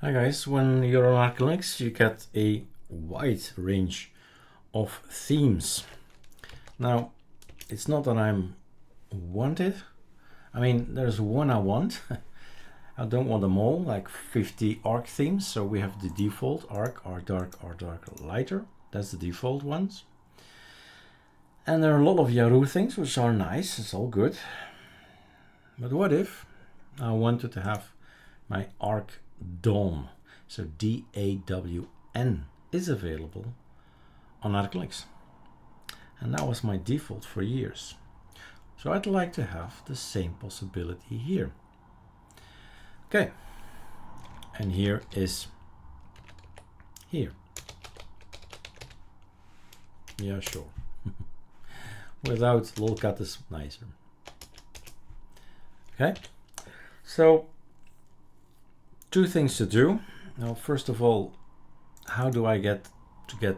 Hi guys, when you're on ArcoLinux you get a wide range of themes. Now, it's not that I'm wanted. I mean, there's one I want. I don't want them all, like 50 arc themes. So we have the default arc, arc dark, lighter. That's the default ones. And there are a lot of Yahoo things, which are nice. It's all good. But what if I wanted to have my arc dawn? So D-A-W-N is available on ArcoLinux. And that was my default for years. So I'd like to have the same possibility here. Okay. And here is here. Yeah, sure. Without lolcat is nicer. Okay. So two things to do. Now, first of all, how do I get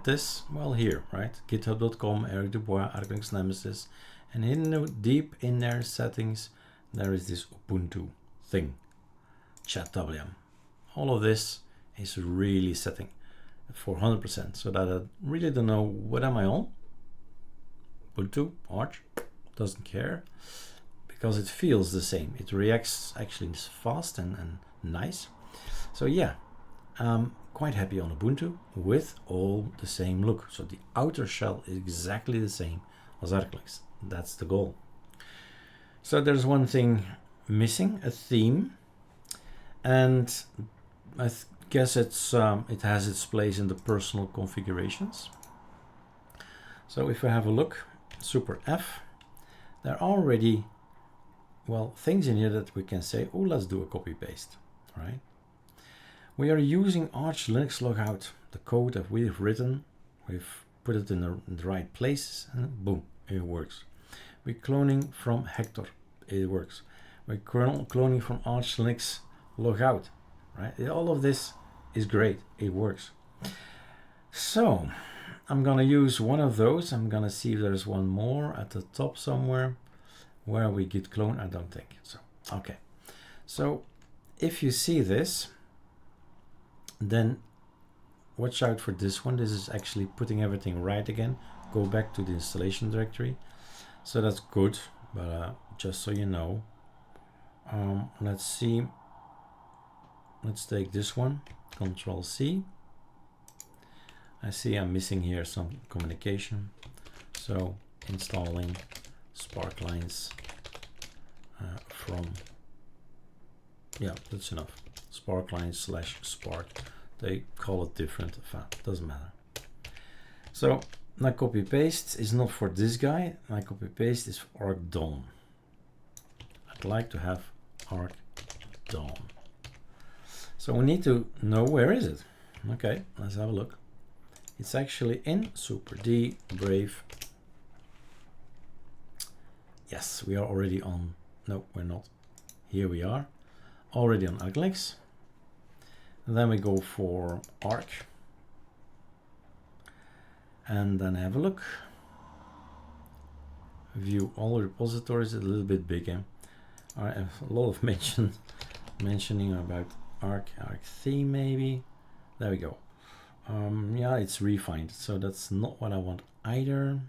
this? Well, here, right? github.com, Eric Dubois, ArcoLinux Nemesis, and in deep in their settings, there is this Ubuntu thing, chat WM. All of this is really setting for 100%, so that I really don't know what am I on. Ubuntu, Arch, doesn't care, because it feels the same. It reacts actually fast and nice. So yeah, I'm quite happy on Ubuntu with all the same look. So the outer shell is exactly the same as ArcoLinux. That's the goal. So there's one thing missing, a theme, and I guess it's it has its place in the personal configurations. So if we have a look, Super F, there are already, well, things in here that we can say, oh, let's do a copy paste, right? We are using ArcoLinux logout, the code that we've written. We've put it in the right places, and boom, it works. We're cloning from Hector, it works. We're cloning from ArcoLinux logout, right? All of this is great, it works. So I'm gonna use one of those. I'm gonna see if there's one more at the top somewhere where we git clone. I don't think so. Okay, so if you see this, then watch out for this one. This is actually putting everything right again. Go back to the installation directory. So that's good, but just so you know, let's see. Let's take this one, Control C. I see I'm missing here some communication. So installing sparklines from, yeah, that's enough. Sparklines/spark. They call it different. Doesn't matter. So my copy paste is not for this guy. My copy paste is for arc dawn. I'd like to have arc dawn. So we need to know where is it. Okay, let's have a look. It's actually in Super D Brave. Yes, we are already on. No, we're not. Here we are, already on ArcoLinux. And then we go for Arc, and then have a look. View all repositories, a little bit bigger. I have a lot of mentioning about arc theme maybe. There we go. Yeah, it's refined, so that's not what I want either.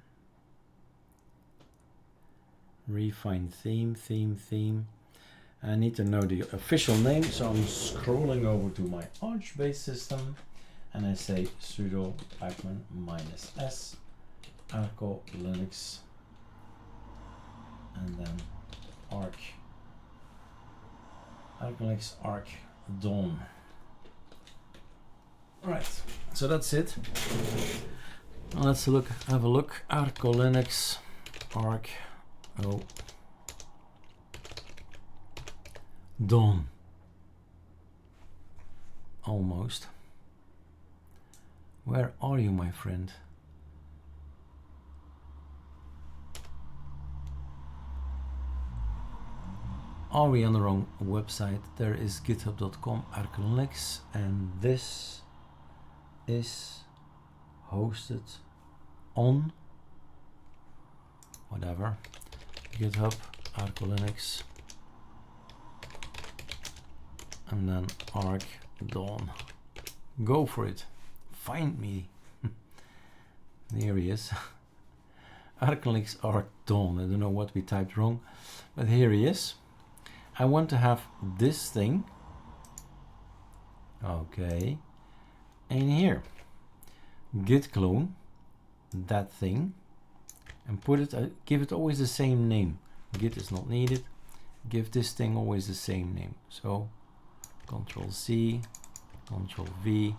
Refine theme. I need to know the official name, so I'm scrolling over to my Arch-based system, and I say sudo pacman -s ArcoLinux, and then ArcoLinux-arc-dawn. Right, so that's it. Now let's have a look. ArcoLinux dawn. Almost. Where are you, my friend? Are we on the wrong website? There is github.com ArcoLinux, and this is hosted on whatever, GitHub ArcoLinux and then arc-dawn. Go for it. Find me. There he is. ArcoLinux-arc-dawn. I don't know what we typed wrong, but here he is. I want to have this thing. Okay. And here. Git clone that thing and put it, give it always the same name. Git is not needed. Give this thing always the same name. So Control C, Control V,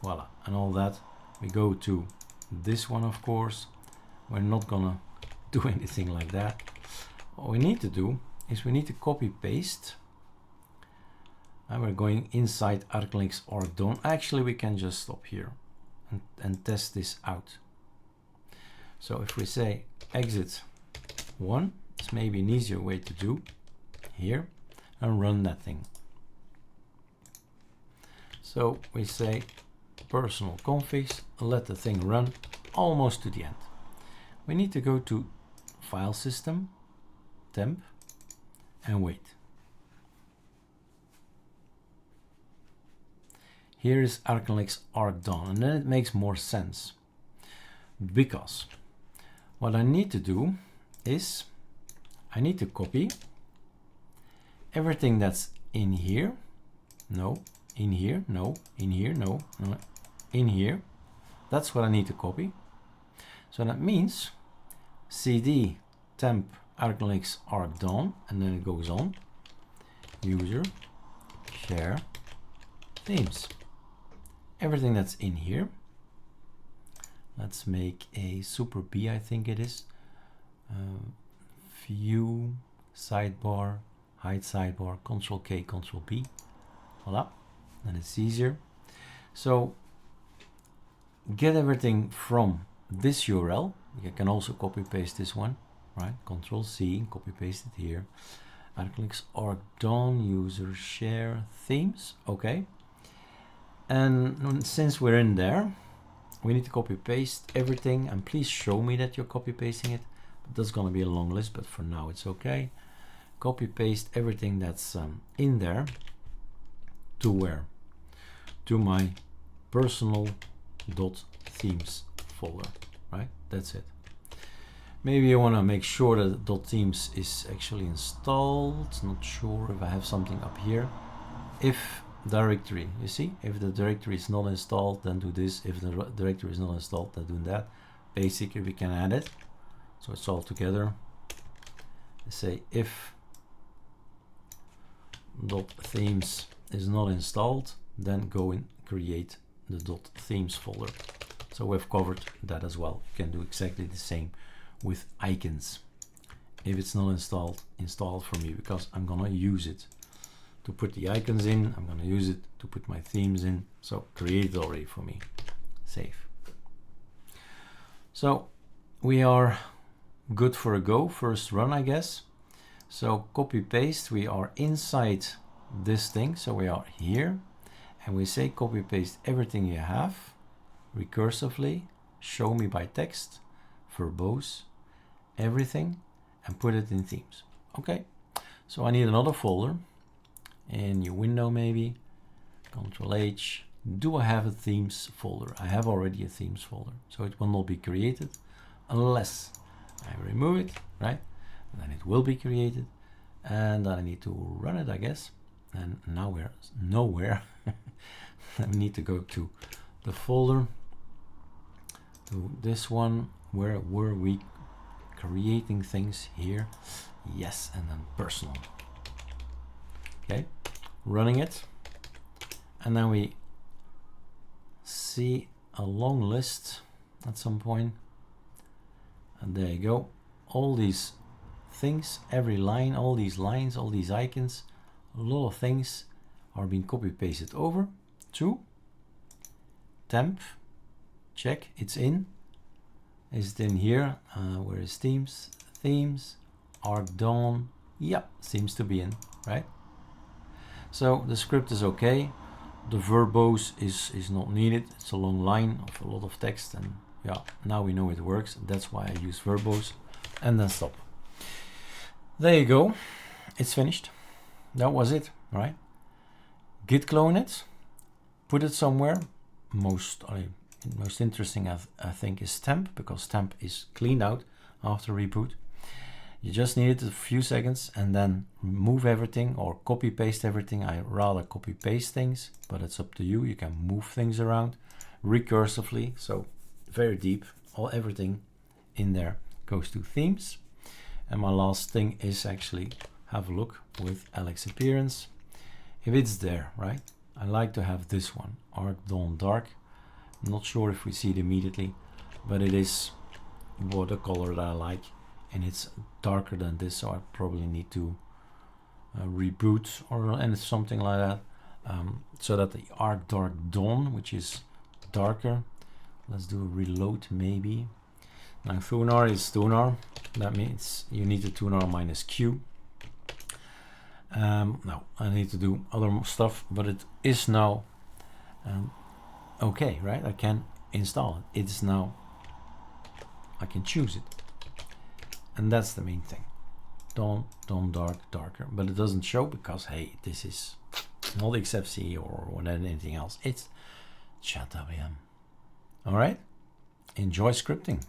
voila, and all that. We go to this one, of course. We're not gonna do anything like that. What we need to do is we need to copy paste, and we're going inside ArcoLinux-arc-dawn. Actually, we can just stop here and test this out. So if we say exit 1, it's maybe an easier way to do here, and run that thing. So we say personal configs, let the thing run almost to the end. We need to go to file system, temp, and wait. Here is ArcoLinux-arc-dawn, and then it makes more sense, because what I need to do is I need to copy everything that's in here, no, in here, no, in here, no, no, in here. That's what I need to copy. So that means cd temp ArcoLinux-arc-dawn, and then it goes on user share themes. Everything that's in here. Let's make a super B, I think it is. View, sidebar, hide sidebar, Control K, Control B. Voila, and it's easier. So get everything from this URL. You can also copy paste this one, right? Control C, copy paste it here. ArcoLinux-arc-dawn, user share themes. Okay. And since we're in there, we need to copy paste everything, and please show me that you're copy pasting it. But that's going to be a long list, but for now it's okay. Copy paste everything that's in there to where? To my personal.themes folder, right? That's it. Maybe you want to make sure that .themes is actually installed. Not sure if I have something up here. If directory, you see, if the directory is not installed, then do this. If the directory is not installed, then do that. Basically, we can add it, so it's all together. Say if .themes is not installed, then go and create the .themes folder. So we've covered that as well. You can do exactly the same with icons. If it's not installed, install it for me, because I'm gonna use it to put the icons in. I'm gonna use it to put my themes in. So create it already for me. Save. So we are good for a go. First run, I guess. So copy paste, we are inside this thing. So we are here, and we say copy paste everything you have recursively, show me by text, verbose, everything, and put it in themes. Okay, so I need another folder in your window, maybe Control H. Do I have a themes folder? I have already a themes folder, so it will not be created unless I remove it, right? And then it will be created, and then I need to run it, I guess. And now we're nowhere. Then we need to go to the folder, to this one. Where were we creating things? Here, yes, and then personal. Okay, running it, and then we see a long list at some point, and there you go. All these things, every line, all these lines, all these icons, a lot of things are being copy pasted over to temp. Check, it's in. Is it in here? Where is themes? Themes, arc-dawn. Yep, seems to be in, right? So the script is okay. The verbose is not needed. It's a long line of a lot of text, and yeah, now we know it works. That's why I use verbose, and then stop. There you go. It's finished. That was it, right? git clone it, put it somewhere. Most interesting I think is temp, because temp is cleaned out after reboot. You just need it a few seconds and then move everything or copy paste everything. I rather copy paste things, but it's up to you. You can move things around recursively, so very deep. Everything in there goes to themes. And my last thing is actually have a look with Alex appearance. If it's there, right? I like to have this one, ArcoLinux dark. I'm not sure if we see it immediately, but it is watercolor that I like, and it's darker than this, so I probably need to reboot or something like that, so that the ArcoLinux-arc-dawn, which is darker. Let's do a reload maybe. Now Thunar is Thunar. That means you need to Thunar minus Q. No, I need to do other stuff, but it is now okay, right? I can install it. It's now, I can choose it. And that's the main thing. Dawn, dark, darker. But it doesn't show because, hey, this is not XFCE or anything else. It's chat WM. All right, enjoy scripting.